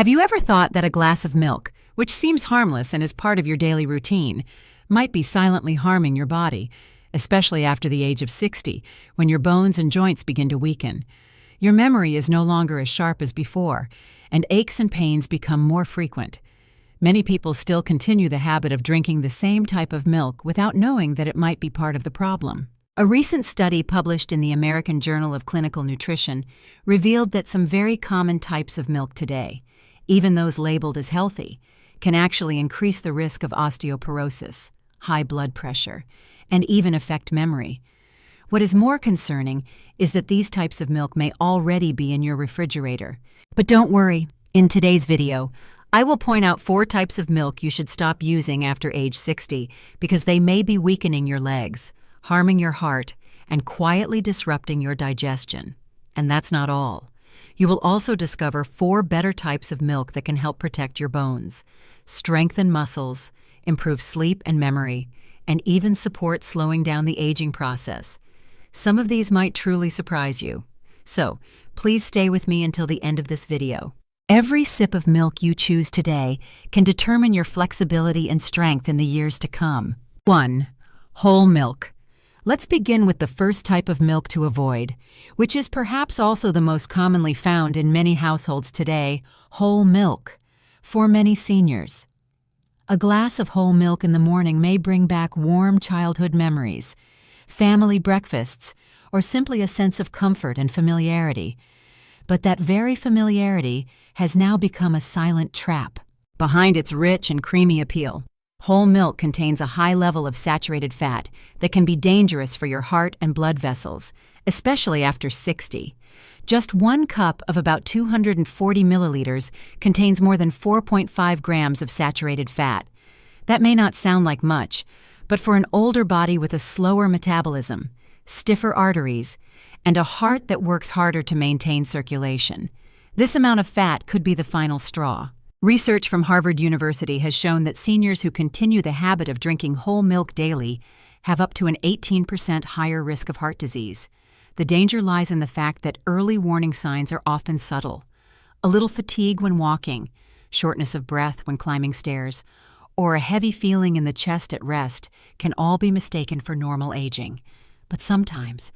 Have you ever thought that a glass of milk, which seems harmless and is part of your daily routine, might be silently harming your body, especially after the age of 60, when your bones and joints begin to weaken? Your memory is no longer as sharp as before, and aches and pains become more frequent. Many people still continue the habit of drinking the same type of milk without knowing that it might be part of the problem. A recent study published in the American Journal of Clinical Nutrition revealed that some very common types of milk today, even those labeled as healthy, can actually increase the risk of osteoporosis, high blood pressure, and even affect memory. What is more concerning is that these types of milk may already be in your refrigerator. But don't worry, in today's video, I will point out 4 types of milk you should stop using after age 60 because they may be weakening your legs, harming your heart, and quietly disrupting your digestion. And that's not all. You will also discover 4 better types of milk that can help protect your bones, strengthen muscles, improve sleep and memory, and even support slowing down the aging process. Some of these might truly surprise you. So, please stay with me until the end of this video. Every sip of milk you choose today can determine your flexibility and strength in the years to come. 1. Whole milk. Let's begin with the first type of milk to avoid, which is perhaps also the most commonly found in many households today: whole milk. For many seniors, a glass of whole milk in the morning may bring back warm childhood memories, family breakfasts, or simply a sense of comfort and familiarity. But that very familiarity has now become a silent trap. Behind its rich and creamy appeal, whole milk contains a high level of saturated fat that can be dangerous for your heart and blood vessels, especially after 60. Just 1 cup of about 240 milliliters contains more than 4.5 grams of saturated fat. That may not sound like much, but for an older body with a slower metabolism, stiffer arteries, and a heart that works harder to maintain circulation, this amount of fat could be the final straw. Research from Harvard University has shown that seniors who continue the habit of drinking whole milk daily have up to an 18% higher risk of heart disease. The danger lies in the fact that early warning signs are often subtle. A little fatigue when walking, shortness of breath when climbing stairs, or a heavy feeling in the chest at rest can all be mistaken for normal aging. But sometimes,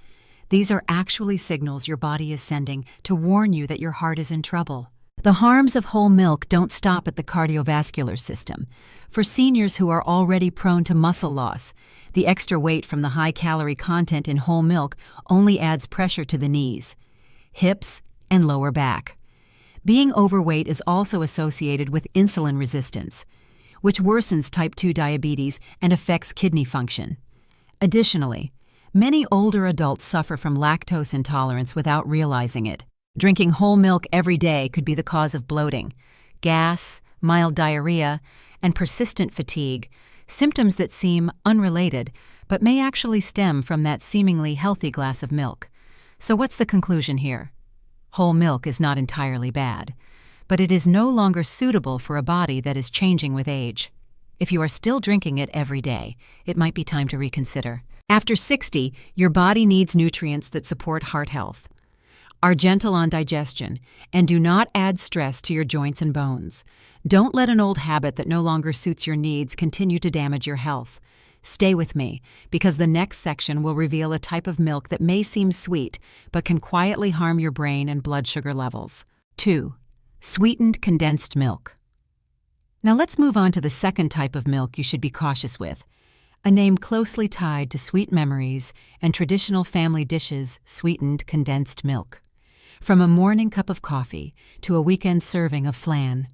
these are actually signals your body is sending to warn you that your heart is in trouble. The harms of whole milk don't stop at the cardiovascular system. For seniors who are already prone to muscle loss, the extra weight from the high-calorie content in whole milk only adds pressure to the knees, hips, and lower back. Being overweight is also associated with insulin resistance, which worsens type 2 diabetes and affects kidney function. Additionally, many older adults suffer from lactose intolerance without realizing it. Drinking whole milk every day could be the cause of bloating, gas, mild diarrhea, and persistent fatigue, symptoms that seem unrelated but may actually stem from that seemingly healthy glass of milk. So what's the conclusion here? Whole milk is not entirely bad, but it is no longer suitable for a body that is changing with age. If you are still drinking it every day, it might be time to reconsider. After 60, your body needs nutrients that support heart health, are gentle on digestion, and do not add stress to your joints and bones. Don't let an old habit that no longer suits your needs continue to damage your health. Stay with me, because the next section will reveal a type of milk that may seem sweet, but can quietly harm your brain and blood sugar levels. 2. Sweetened condensed milk. Now let's move on to the second type of milk you should be cautious with, a name closely tied to sweet memories and traditional family dishes: sweetened condensed milk. From a morning cup of coffee to a weekend serving of flan,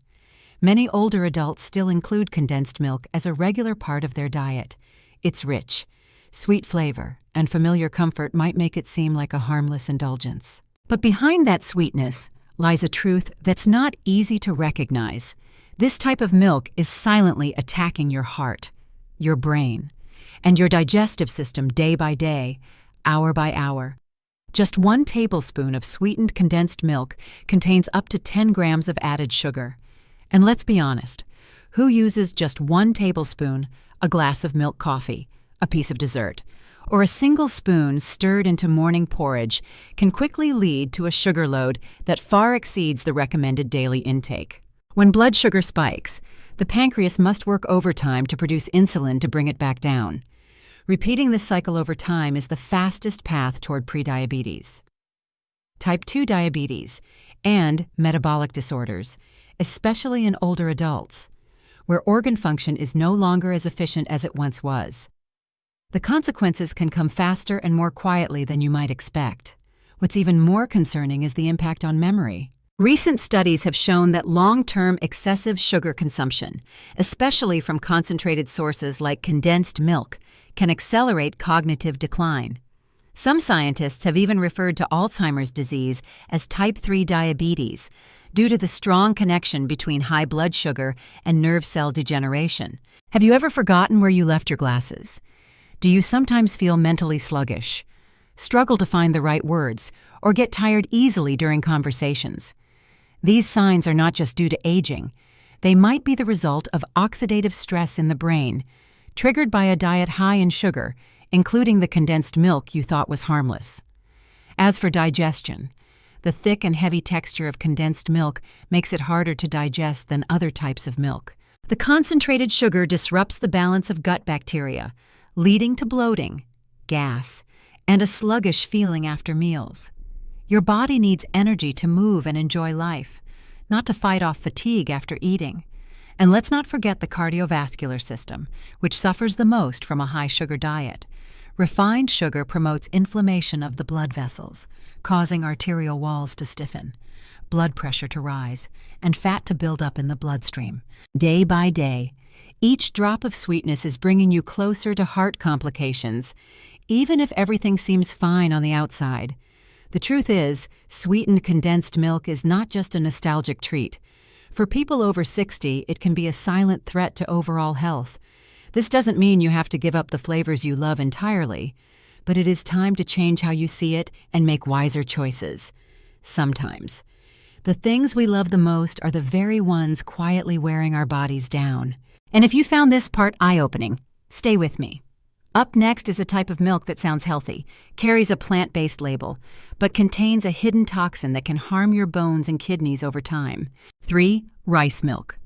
many older adults still include condensed milk as a regular part of their diet. Its rich, sweet flavor and familiar comfort might make it seem like a harmless indulgence. But behind that sweetness lies a truth that's not easy to recognize. This type of milk is silently attacking your heart, your brain, and your digestive system day by day, hour by hour. Just 1 tablespoon of sweetened condensed milk contains up to 10 grams of added sugar. And let's be honest, who uses just 1 tablespoon, a glass of milk coffee, a piece of dessert, or a single spoon stirred into morning porridge can quickly lead to a sugar load that far exceeds the recommended daily intake? When blood sugar spikes, the pancreas must work overtime to produce insulin to bring it back down. Repeating this cycle over time is the fastest path toward prediabetes. Type 2 diabetes and metabolic disorders, especially in older adults, where organ function is no longer as efficient as it once was. The consequences can come faster and more quietly than you might expect. What's even more concerning is the impact on memory. Recent studies have shown that long-term excessive sugar consumption, especially from concentrated sources like condensed milk, can accelerate cognitive decline. Some scientists have even referred to Alzheimer's disease as type 3 diabetes due to the strong connection between high blood sugar and nerve cell degeneration. Have you ever forgotten where you left your glasses? Do you sometimes feel mentally sluggish, struggle to find the right words, or get tired easily during conversations? These signs are not just due to aging. They might be the result of oxidative stress in the brain, triggered by a diet high in sugar, including the condensed milk you thought was harmless. As for digestion, the thick and heavy texture of condensed milk makes it harder to digest than other types of milk. The concentrated sugar disrupts the balance of gut bacteria, leading to bloating, gas, and a sluggish feeling after meals. Your body needs energy to move and enjoy life, not to fight off fatigue after eating. And let's not forget the cardiovascular system, which suffers the most from a high-sugar diet. Refined sugar promotes inflammation of the blood vessels, causing arterial walls to stiffen, blood pressure to rise, and fat to build up in the bloodstream. Day by day, each drop of sweetness is bringing you closer to heart complications, even if everything seems fine on the outside. The truth is, sweetened condensed milk is not just a nostalgic treat. For people over 60, it can be a silent threat to overall health. This doesn't mean you have to give up the flavors you love entirely, but it is time to change how you see it and make wiser choices. Sometimes. The things we love the most are the very ones quietly wearing our bodies down. And if you found this part eye-opening, stay with me. Up next is a type of milk that sounds healthy, carries a plant-based label, but contains a hidden toxin that can harm your bones and kidneys over time. 3. Rice milk.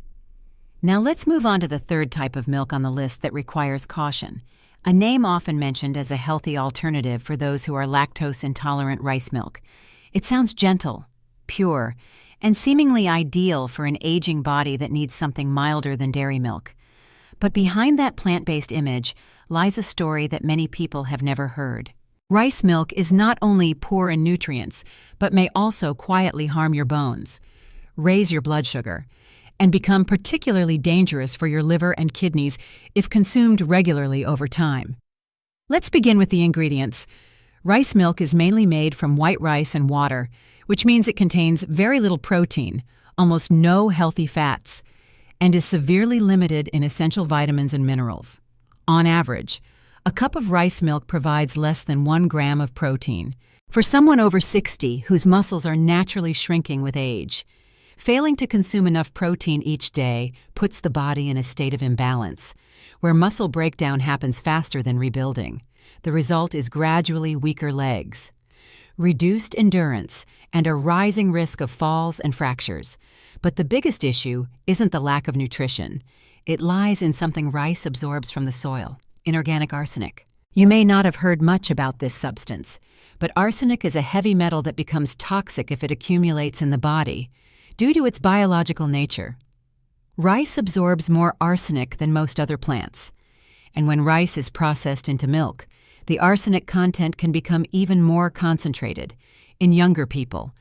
Now let's move on to the third type of milk on the list that requires caution, a name often mentioned as a healthy alternative for those who are lactose-intolerant rice milk. It sounds gentle, pure, and seemingly ideal for an aging body that needs something milder than dairy milk. But behind that plant-based image lies a story that many people have never heard. Rice milk is not only poor in nutrients, but may also quietly harm your bones, raise your blood sugar, and become particularly dangerous for your liver and kidneys if consumed regularly over time. Let's begin with the ingredients. Rice milk is mainly made from white rice and water, which means it contains very little protein, almost no healthy fats, and is severely limited in essential vitamins and minerals. On average, a cup of rice milk provides less than 1 gram of protein. For someone over 60 whose muscles are naturally shrinking with age, failing to consume enough protein each day puts the body in a state of imbalance, where muscle breakdown happens faster than rebuilding. The result is gradually weaker legs, reduced endurance, and a rising risk of falls and fractures. But the biggest issue isn't the lack of nutrition. It lies in something rice absorbs from the soil, inorganic arsenic. You may not have heard much about this substance, but arsenic is a heavy metal that becomes toxic if it accumulates in the body, due to its biological nature. Rice absorbs more arsenic than most other plants, and when rice is processed into milk, the arsenic content can become even more concentrated. In younger people,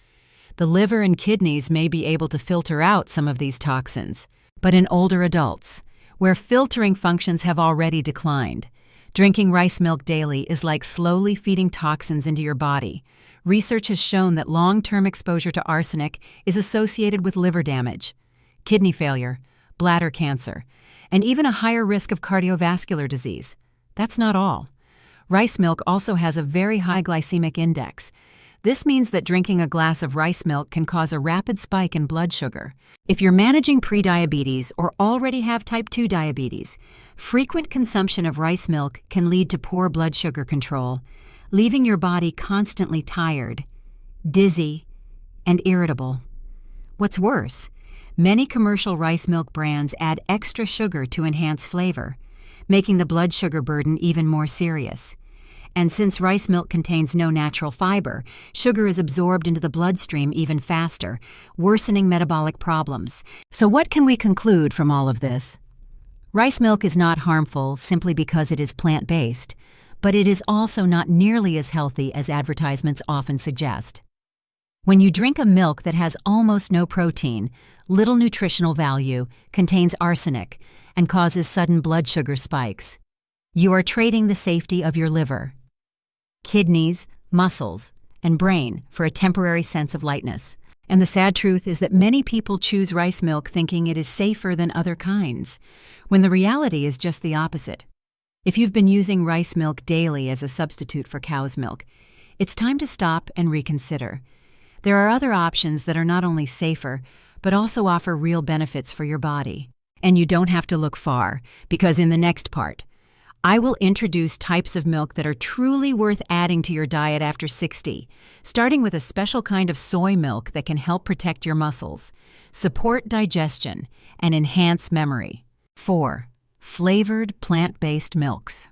the liver and kidneys may be able to filter out some of these toxins, but in older adults, where filtering functions have already declined, drinking rice milk daily is like slowly feeding toxins into your body. Research has shown that long-term exposure to arsenic is associated with liver damage, kidney failure, bladder cancer, and even a higher risk of cardiovascular disease. That's not all. Rice milk also has a very high glycemic index. This means that drinking a glass of rice milk can cause a rapid spike in blood sugar. If you're managing prediabetes or already have type 2 diabetes, frequent consumption of rice milk can lead to poor blood sugar control, leaving your body constantly tired, dizzy, and irritable. What's worse, Many commercial rice milk brands add extra sugar to enhance flavor, making the blood sugar burden even more serious. And since rice milk contains no natural fiber, sugar is absorbed into the bloodstream even faster, worsening metabolic problems. So what can we conclude from all of this? Rice milk is not harmful simply because it is plant-based, but it is also not nearly as healthy as advertisements often suggest. When you drink a milk that has almost no protein, little nutritional value, contains arsenic, and causes sudden blood sugar spikes, you are trading the safety of your liver, kidneys, muscles, and brain for a temporary sense of lightness. And the sad truth is that many people choose rice milk thinking it is safer than other kinds, when the reality is just the opposite. If you've been using rice milk daily as a substitute for cow's milk, it's time to stop and reconsider. There are other options that are not only safer, but also offer real benefits for your body. And you don't have to look far, because in the next part, I will introduce types of milk that are truly worth adding to your diet after 60, starting with a special kind of soy milk that can help protect your muscles, support digestion, and enhance memory. 4. Flavored plant-based milks.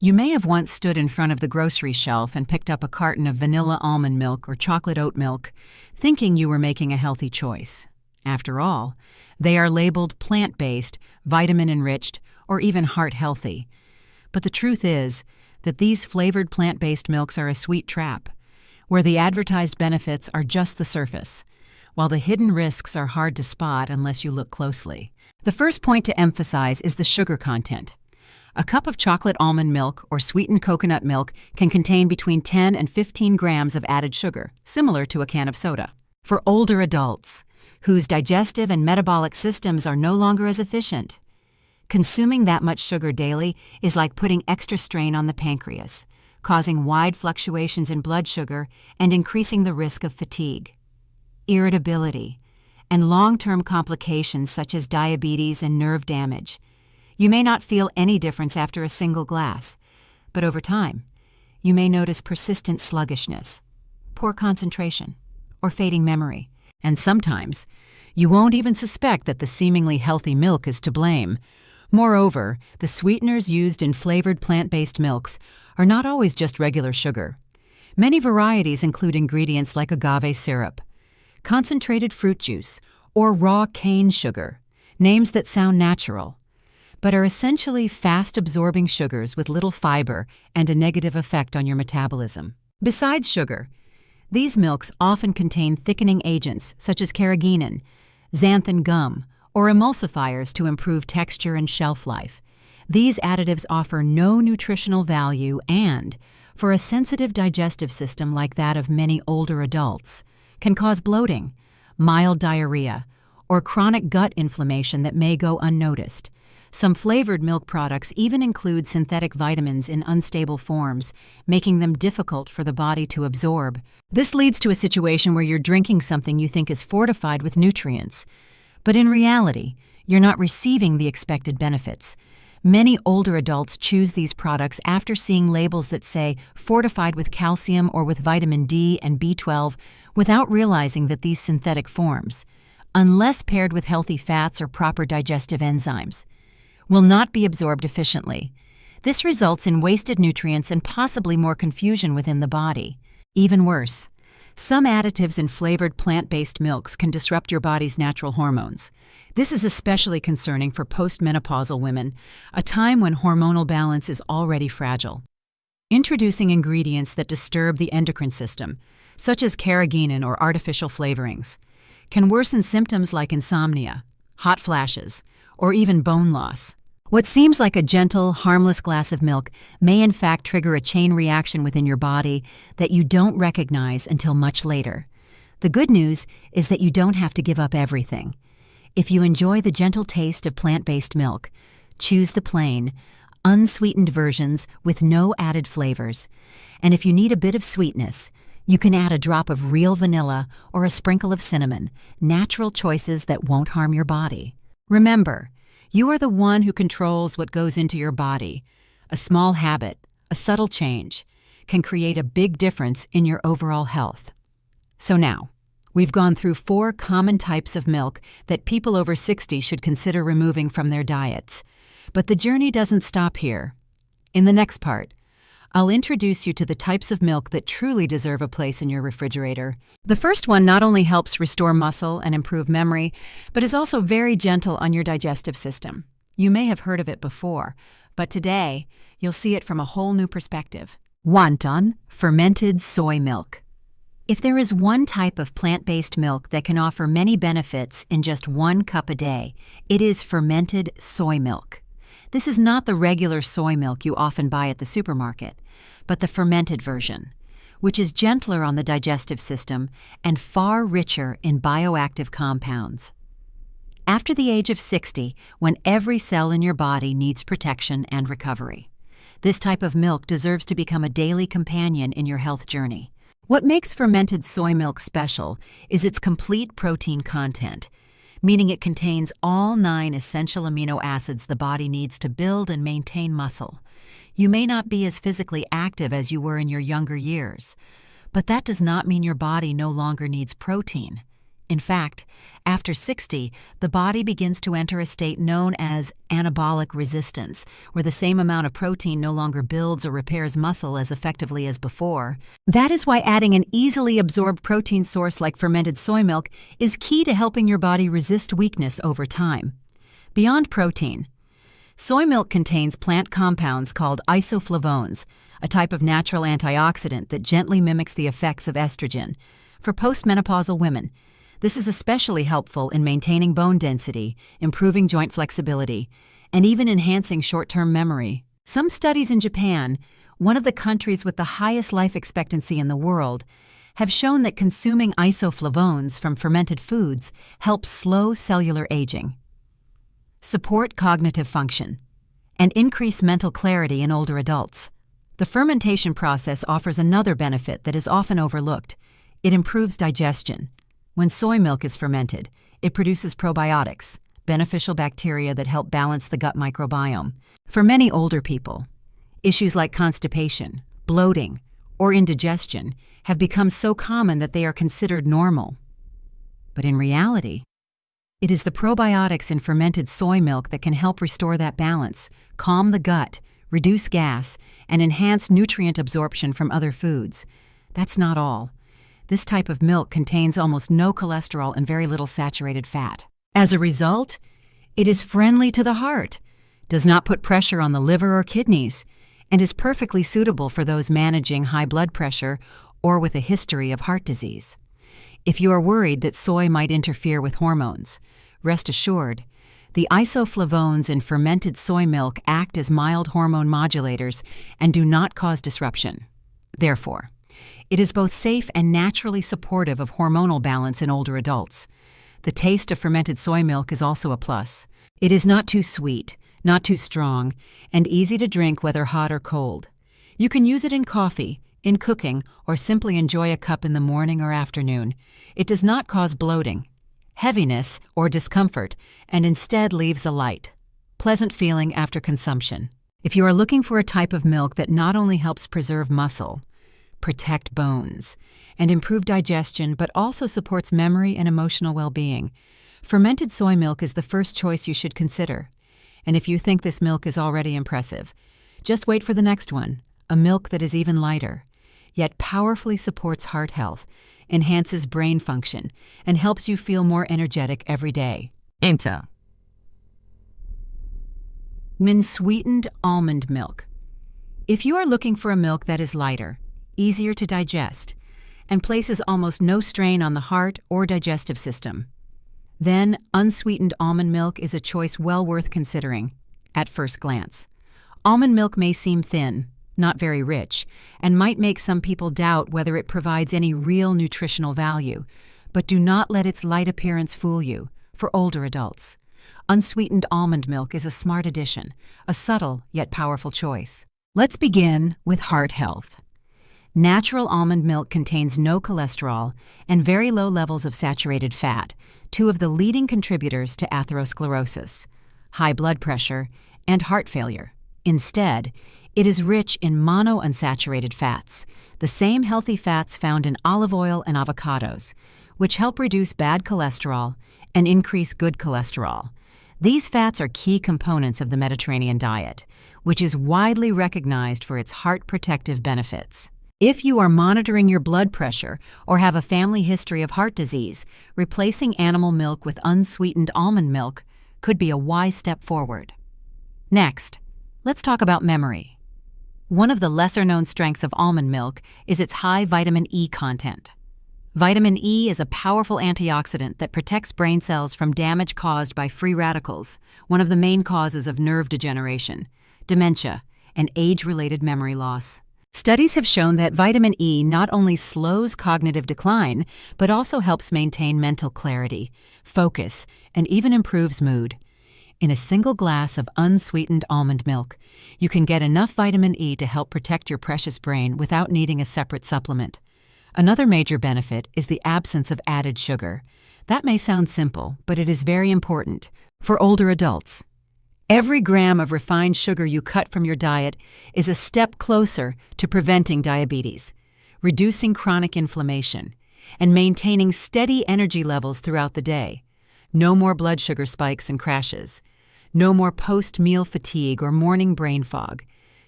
You may have once stood in front of the grocery shelf and picked up a carton of vanilla almond milk or chocolate oat milk, thinking you were making a healthy choice. After all, they are labeled plant-based, vitamin-enriched, or even heart-healthy. But the truth is that these flavored plant-based milks are a sweet trap, where the advertised benefits are just the surface, while the hidden risks are hard to spot unless you look closely. The first point to emphasize is the sugar content. A cup of chocolate almond milk or sweetened coconut milk can contain between 10 and 15 grams of added sugar, similar to a can of soda. For older adults, whose digestive and metabolic systems are no longer as efficient, consuming that much sugar daily is like putting extra strain on the pancreas, causing wide fluctuations in blood sugar and increasing the risk of fatigue, irritability, and long-term complications such as diabetes and nerve damage. You may not feel any difference after a single glass, but over time, you may notice persistent sluggishness, poor concentration, or fading memory. And sometimes, you won't even suspect that the seemingly healthy milk is to blame. Moreover, the sweeteners used in flavored plant-based milks are not always just regular sugar. Many varieties include ingredients like agave syrup, concentrated fruit juice, or raw cane sugar, names that sound natural, but are essentially fast-absorbing sugars with little fiber and a negative effect on your metabolism. Besides sugar, these milks often contain thickening agents such as carrageenan, xanthan gum, or emulsifiers to improve texture and shelf life. These additives offer no nutritional value and, for a sensitive digestive system like that of many older adults, can cause bloating, mild diarrhea, or chronic gut inflammation that may go unnoticed. Some flavored milk products even include synthetic vitamins in unstable forms, making them difficult for the body to absorb. This leads to a situation where you're drinking something you think is fortified with nutrients, but in reality, you're not receiving the expected benefits. Many older adults choose these products after seeing labels that say fortified with calcium or with vitamin D and B12 without realizing that these synthetic forms, unless paired with healthy fats or proper digestive enzymes, will not be absorbed efficiently. This results in wasted nutrients and possibly more confusion within the body. Even worse, some additives in flavored plant-based milks can disrupt your body's natural hormones. This is especially concerning for postmenopausal women, a time when hormonal balance is already fragile. Introducing ingredients that disturb the endocrine system, such as carrageenan or artificial flavorings, can worsen symptoms like insomnia, hot flashes, or even bone loss. What seems like a gentle, harmless glass of milk may in fact trigger a chain reaction within your body that you don't recognize until much later. The good news is that you don't have to give up everything. If you enjoy the gentle taste of plant-based milk, choose the plain, unsweetened versions with no added flavors. And if you need a bit of sweetness, you can add a drop of real vanilla or a sprinkle of cinnamon, natural choices that won't harm your body. Remember, you are the one who controls what goes into your body. A small habit, a subtle change, can create a big difference in your overall health. So now, We've gone through 4 common types of milk that people over 60 should consider removing from their diets. But the journey doesn't stop here. In the next part, I'll introduce you to the types of milk that truly deserve a place in your refrigerator. The first one not only helps restore muscle and improve memory, but is also very gentle on your digestive system. You may have heard of it before, but today you'll see it from a whole new perspective. Wonton, fermented soy milk. If there is one type of plant-based milk that can offer many benefits in just 1 cup a day, it is fermented soy milk. This is not the regular soy milk you often buy at the supermarket, but the fermented version, which is gentler on the digestive system and far richer in bioactive compounds. After the age of 60, when every cell in your body needs protection and recovery, this type of milk deserves to become a daily companion in your health journey. What makes fermented soy milk special is its complete protein content, meaning it contains all 9 essential amino acids the body needs to build and maintain muscle. You may not be as physically active as you were in your younger years, but that does not mean your body no longer needs protein. In fact, after 60, the body begins to enter a state known as anabolic resistance, where the same amount of protein no longer builds or repairs muscle as effectively as before. That is why adding an easily absorbed protein source like fermented soy milk is key to helping your body resist weakness over time. Beyond protein, soy milk contains plant compounds called isoflavones, a type of natural antioxidant that gently mimics the effects of estrogen. For postmenopausal women, this is especially helpful in maintaining bone density, improving joint flexibility, and even enhancing short-term memory. Some studies in Japan, one of the countries with the highest life expectancy in the world, have shown that consuming isoflavones from fermented foods helps slow cellular aging, support cognitive function, and increase mental clarity in older adults. The fermentation process offers another benefit that is often overlooked. It improves digestion. When soy milk is fermented, it produces probiotics, beneficial bacteria that help balance the gut microbiome. For many older people, issues like constipation, bloating, or indigestion have become so common that they are considered normal. But in reality, it is the probiotics in fermented soy milk that can help restore that balance, calm the gut, reduce gas, and enhance nutrient absorption from other foods. That's not all. This type of milk contains almost no cholesterol and very little saturated fat. As a result, it is friendly to the heart, does not put pressure on the liver or kidneys, and is perfectly suitable for those managing high blood pressure or with a history of heart disease. If you are worried that soy might interfere with hormones, rest assured, the isoflavones in fermented soy milk act as mild hormone modulators and do not cause disruption. Therefore, it is both safe and naturally supportive of hormonal balance in older adults. The taste of fermented soy milk is also a plus. It is not too sweet, not too strong, and easy to drink whether hot or cold. You can use it in coffee, in cooking, or simply enjoy a cup in the morning or afternoon. It does not cause bloating, heaviness, or discomfort, and instead leaves a light, pleasant feeling after consumption. If you are looking for a type of milk that not only helps preserve muscle, protect bones, and improve digestion, but also supports memory and emotional well-being, fermented soy milk is the first choice you should consider. And if you think this milk is already impressive, just wait for the next one, a milk that is even lighter, yet powerfully supports heart health, enhances brain function, and helps you feel more energetic every day. Enter sweetened almond milk. If you are looking for a milk that is lighter, easier to digest, and places almost no strain on the heart or digestive system, then unsweetened almond milk is a choice well worth considering at first glance. Almond milk may seem thin, not very rich, and might make some people doubt whether it provides any real nutritional value, but do not let its light appearance fool you. For older adults, unsweetened almond milk is a smart addition, a subtle yet powerful choice. Let's begin with heart health. Natural almond milk contains no cholesterol and very low levels of saturated fat, 2 of the leading contributors to atherosclerosis, high blood pressure, and heart failure. Instead, it is rich in monounsaturated fats, the same healthy fats found in olive oil and avocados, which help reduce bad cholesterol and increase good cholesterol. These fats are key components of the Mediterranean diet, which is widely recognized for its heart protective benefits. If you are monitoring your blood pressure or have a family history of heart disease, replacing animal milk with unsweetened almond milk could be a wise step forward. Next, let's talk about memory. One of the lesser-known strengths of almond milk is its high vitamin E content. Vitamin E is a powerful antioxidant that protects brain cells from damage caused by free radicals, one of the main causes of nerve degeneration, dementia, and age-related memory loss. Studies have shown that vitamin E not only slows cognitive decline, but also helps maintain mental clarity, focus, and even improves mood. In a single glass of unsweetened almond milk, you can get enough vitamin E to help protect your precious brain without needing a separate supplement. Another major benefit is the absence of added sugar. That may sound simple, but it is very important for older adults. Every gram of refined sugar you cut from your diet is a step closer to preventing diabetes, reducing chronic inflammation, and maintaining steady energy levels throughout the day. No more blood sugar spikes and crashes. No more post-meal fatigue or morning brain fog.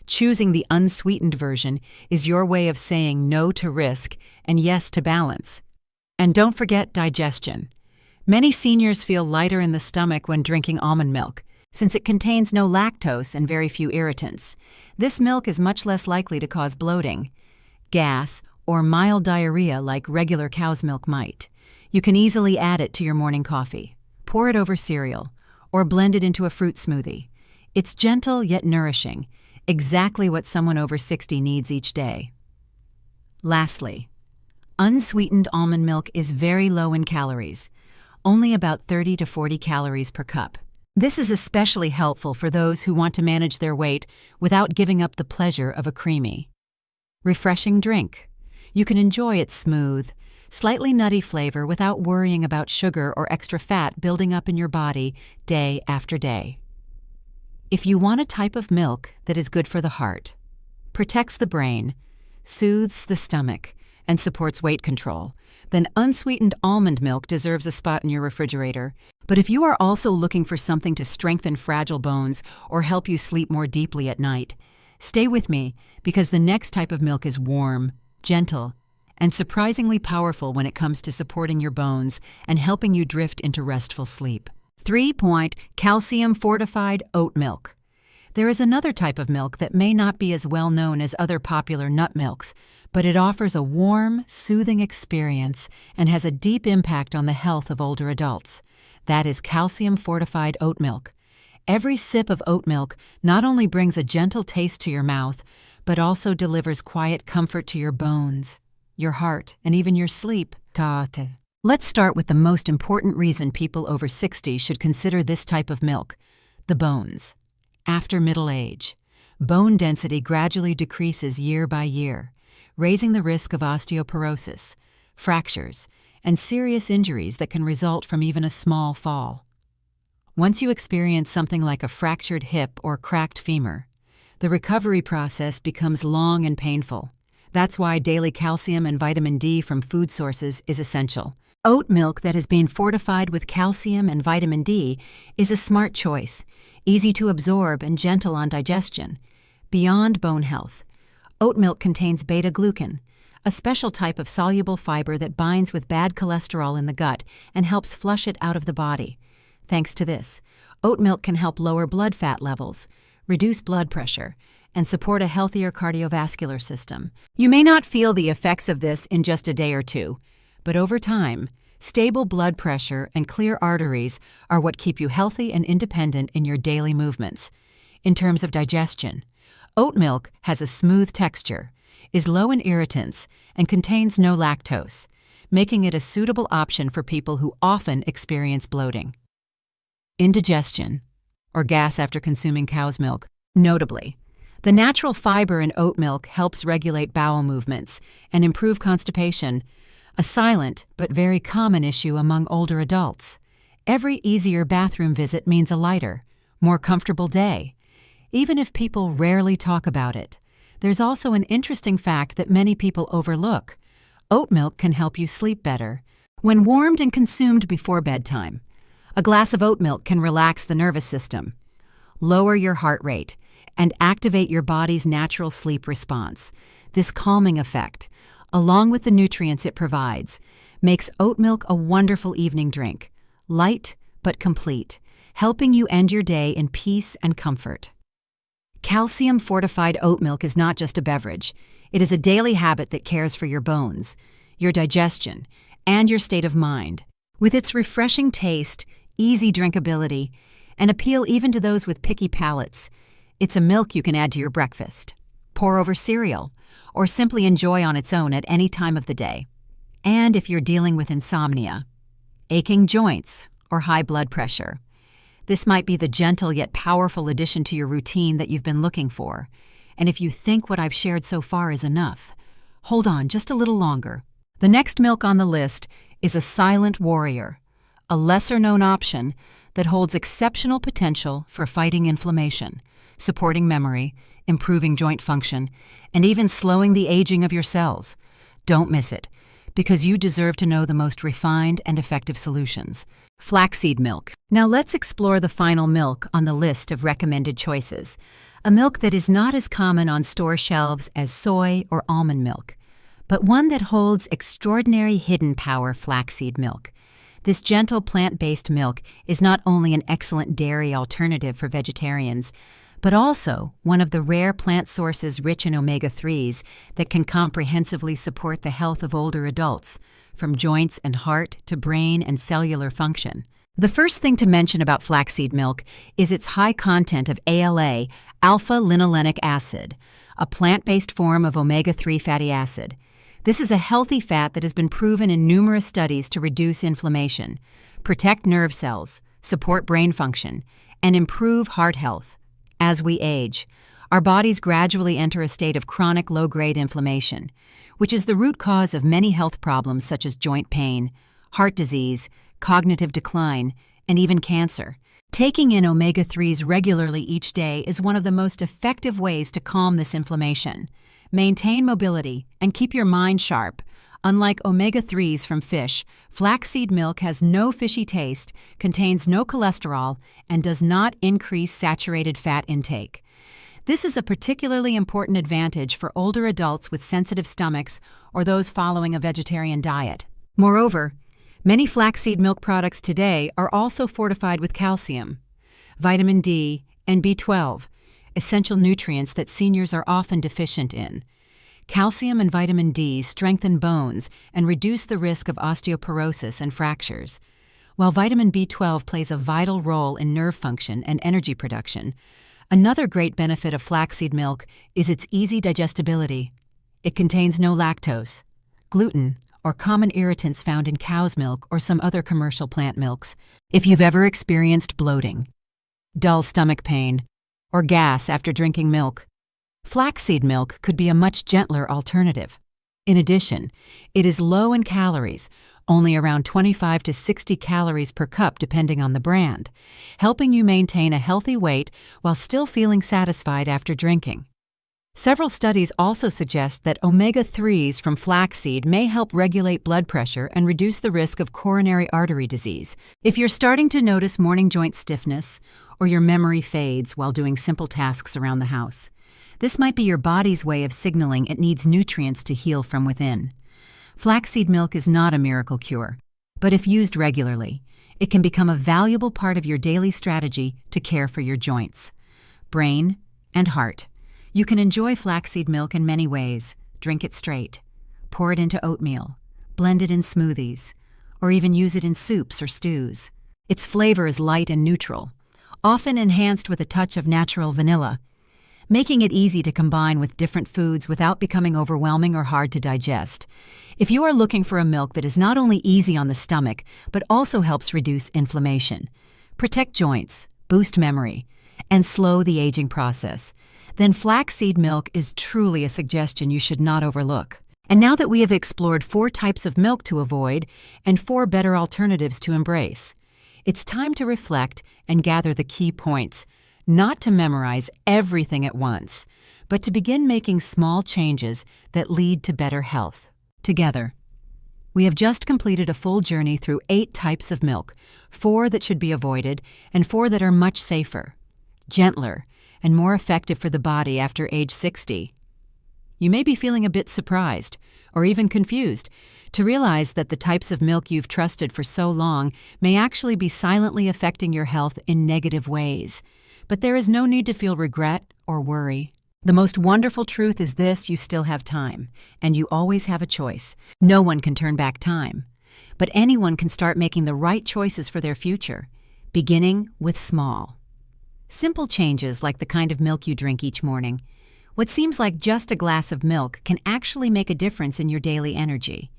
Choosing the unsweetened version is your way of saying no to risk and yes to balance. And don't forget digestion. Many seniors feel lighter in the stomach when drinking almond milk, since it contains no lactose and very few irritants. This milk is much less likely to cause bloating, gas, or mild diarrhea like regular cow's milk might. You can easily add it to your morning coffee, pour it over cereal, or blend it into a fruit smoothie. It's gentle yet nourishing, exactly what someone over 60 needs each day. Lastly, unsweetened almond milk is very low in calories, only about 30 to 40 calories per cup. This is especially helpful for those who want to manage their weight without giving up the pleasure of a creamy, refreshing drink. You can enjoy its smooth, slightly nutty flavor without worrying about sugar or extra fat building up in your body day after day. If you want a type of milk that is good for the heart, protects the brain, soothes the stomach, and supports weight control, then unsweetened almond milk deserves a spot in your refrigerator. But if you are also looking for something to strengthen fragile bones or help you sleep more deeply at night, stay with me because the next type of milk is warm, gentle, and surprisingly powerful when it comes to supporting your bones and helping you drift into restful sleep. 3-point calcium fortified oat milk. There is another type of milk that may not be as well known as other popular nut milks, but it offers a warm, soothing experience and has a deep impact on the health of older adults. That is calcium fortified oat milk. Every sip of oat milk not only brings a gentle taste to your mouth, but also delivers quiet comfort to your bones, your heart, and even your sleep. Let's start with the most important reason people over 60 should consider this type of milk: the bones. After middle age, bone density gradually decreases year by year, raising the risk of osteoporosis, fractures, and serious injuries that can result from even a small fall. Once you experience something like a fractured hip or cracked femur, the recovery process becomes long and painful. That's why daily calcium and vitamin D from food sources is essential. Oat milk that has been fortified with calcium and vitamin D is a smart choice, easy to absorb and gentle on digestion. Beyond bone health, oat milk contains beta-glucan, a special type of soluble fiber that binds with bad cholesterol in the gut and helps flush it out of the body. Thanks to this, oat milk can help lower blood fat levels, reduce blood pressure, and support a healthier cardiovascular system. You may not feel the effects of this in just a day or two, but over time, stable blood pressure and clear arteries are what keep you healthy and independent in your daily movements. In terms of digestion, oat milk has a smooth texture, is low in irritants, and contains no lactose, making it a suitable option for people who often experience bloating, indigestion, or gas after consuming cow's milk. Notably, the natural fiber in oat milk helps regulate bowel movements and improve constipation, a silent but very common issue among older adults. Every easier bathroom visit means a lighter, more comfortable day. Even if people rarely talk about it, there's also an interesting fact that many people overlook. Oat milk can help you sleep better. When warmed and consumed before bedtime, a glass of oat milk can relax the nervous system, lower your heart rate, and activate your body's natural sleep response. This calming effect, along with the nutrients it provides, makes oat milk a wonderful evening drink, light but complete, helping you end your day in peace and comfort. Calcium-fortified oat milk is not just a beverage. It is a daily habit that cares for your bones, your digestion, and your state of mind. With its refreshing taste, easy drinkability, and appeal even to those with picky palates, it's a milk you can add to your breakfast, pour over cereal, or simply enjoy on its own at any time of the day. And if you're dealing with insomnia, aching joints, or high blood pressure, this might be the gentle yet powerful addition to your routine that you've been looking for. And if you think what I've shared so far is enough, hold on just a little longer. The next milk on the list is a silent warrior, a lesser-known option that holds exceptional potential for fighting inflammation, supporting memory, improving joint function, and even slowing the aging of your cells. Don't miss it, because you deserve to know the most refined and effective solutions. Flaxseed milk. Now let's explore the final milk on the list of recommended choices, a milk that is not as common on store shelves as soy or almond milk, but one that holds extraordinary hidden power: flaxseed milk. This gentle plant-based milk is not only an excellent dairy alternative for vegetarians, but also one of the rare plant sources rich in omega-3s that can comprehensively support the health of older adults, from joints and heart to brain and cellular function. The first thing to mention about flaxseed milk is its high content of ALA, alpha-linolenic acid, a plant-based form of omega-3 fatty acid. This is a healthy fat that has been proven in numerous studies to reduce inflammation, protect nerve cells, support brain function, and improve heart health. As we age, our bodies gradually enter a state of chronic low-grade inflammation, which is the root cause of many health problems such as joint pain, heart disease, cognitive decline, and even cancer. Taking in omega-3s regularly each day is one of the most effective ways to calm this inflammation, maintain mobility, and keep your mind sharp. Unlike omega-3s from fish, flaxseed milk has no fishy taste, contains no cholesterol, and does not increase saturated fat intake. This is a particularly important advantage for older adults with sensitive stomachs or those following a vegetarian diet. Moreover, many flaxseed milk products today are also fortified with calcium, vitamin D, and B12, essential nutrients that seniors are often deficient in. Calcium and vitamin D strengthen bones and reduce the risk of osteoporosis and fractures, while vitamin B12 plays a vital role in nerve function and energy production. Another great benefit of flaxseed milk is its easy digestibility. It contains no lactose, gluten, or common irritants found in cow's milk or some other commercial plant milks. If you've ever experienced bloating, dull stomach pain, or gas after drinking milk, flaxseed milk could be a much gentler alternative. In addition, it is low in calories, only around 25 to 60 calories per cup depending on the brand, helping you maintain a healthy weight while still feeling satisfied after drinking. Several studies also suggest that omega-3s from flaxseed may help regulate blood pressure and reduce the risk of coronary artery disease. If you're starting to notice morning joint stiffness or your memory fades while doing simple tasks around the house, this might be your body's way of signaling it needs nutrients to heal from within. Flaxseed milk is not a miracle cure, but if used regularly, it can become a valuable part of your daily strategy to care for your joints, brain, and heart. You can enjoy flaxseed milk in many ways. Drink it straight, pour it into oatmeal, blend it in smoothies, or even use it in soups or stews. Its flavor is light and neutral, often enhanced with a touch of natural vanilla, making it easy to combine with different foods without becoming overwhelming or hard to digest. If you are looking for a milk that is not only easy on the stomach, but also helps reduce inflammation, protect joints, boost memory, and slow the aging process, then flaxseed milk is truly a suggestion you should not overlook. And now that we have explored 4 types of milk to avoid and 4 better alternatives to embrace, it's time to reflect and gather the key points, not to memorize everything at once, but to begin making small changes that lead to better health. Together, We have just completed a full journey through 8 types of milk, 4 that should be avoided, and 4 that are much safer, gentler, and more effective for the body after age 60. You may be feeling a bit surprised, or even confused, to realize that the types of milk you've trusted for so long may actually be silently affecting your health in negative ways. But there is no need to feel regret or worry. The most wonderful truth is this: you still have time, and you always have a choice. No one can turn back time, but anyone can start making the right choices for their future, beginning with small. Simple changes like the kind of milk you drink each morning. What seems like just a glass of milk can actually make a difference in your daily energy.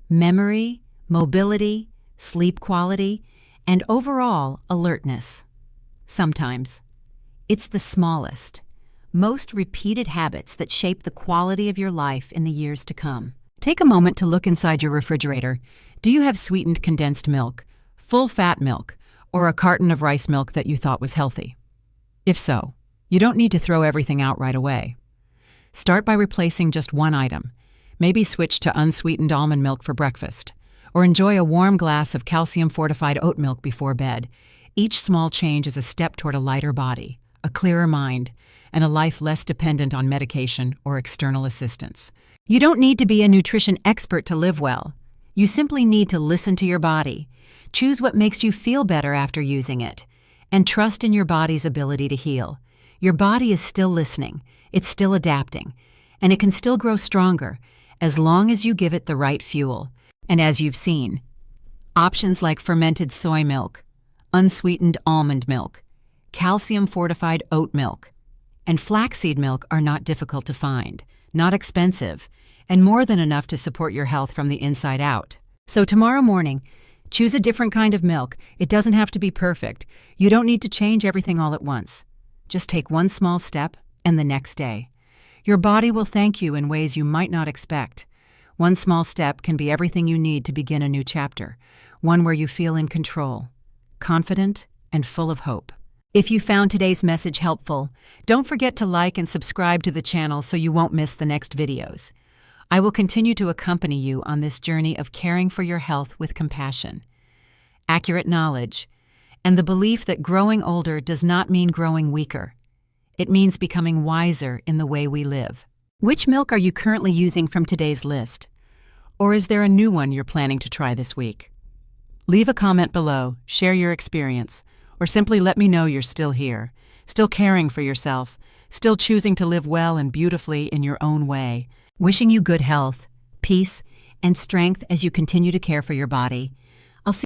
Memory, mobility, sleep quality, and overall alertness. Sometimes, it's the smallest, most repeated habits that shape the quality of your life in the years to come. Take a moment to look inside your refrigerator. Do you have sweetened condensed milk, full-fat milk, or a carton of rice milk that you thought was healthy? If so, you don't need to throw everything out right away. Start by replacing just one item. Maybe switch to unsweetened almond milk for breakfast, or enjoy a warm glass of calcium-fortified oat milk before bed. Each small change is a step toward a lighter body, a clearer mind, and a life less dependent on medication or external assistance. You don't need to be a nutrition expert to live well. You simply need to listen to your body, choose what makes you feel better after using it, and trust in your body's ability to heal. Your body is still listening, it's still adapting, and it can still grow stronger as long as you give it the right fuel. And as you've seen, options like fermented soy milk, unsweetened almond milk, calcium-fortified oat milk, and flaxseed milk are not difficult to find, not expensive, and more than enough to support your health from the inside out. So tomorrow morning, choose a different kind of milk. It doesn't have to be perfect. You don't need to change everything all at once. Just take one small step, and the next day. Your body will thank you in ways you might not expect. One small step can be everything you need to begin a new chapter, one where you feel in control, confident, and full of hope. If you found today's message helpful, don't forget to like and subscribe to the channel so you won't miss the next videos. I will continue to accompany you on this journey of caring for your health with compassion, accurate knowledge, and the belief that growing older does not mean growing weaker. It means becoming wiser in the way we live. Which milk are you currently using from today's list? Or is there a new one you're planning to try this week? Leave a comment below, share your experience, or simply let me know you're still here, still caring for yourself, still choosing to live well and beautifully in your own way. Wishing you good health, peace, and strength as you continue to care for your body.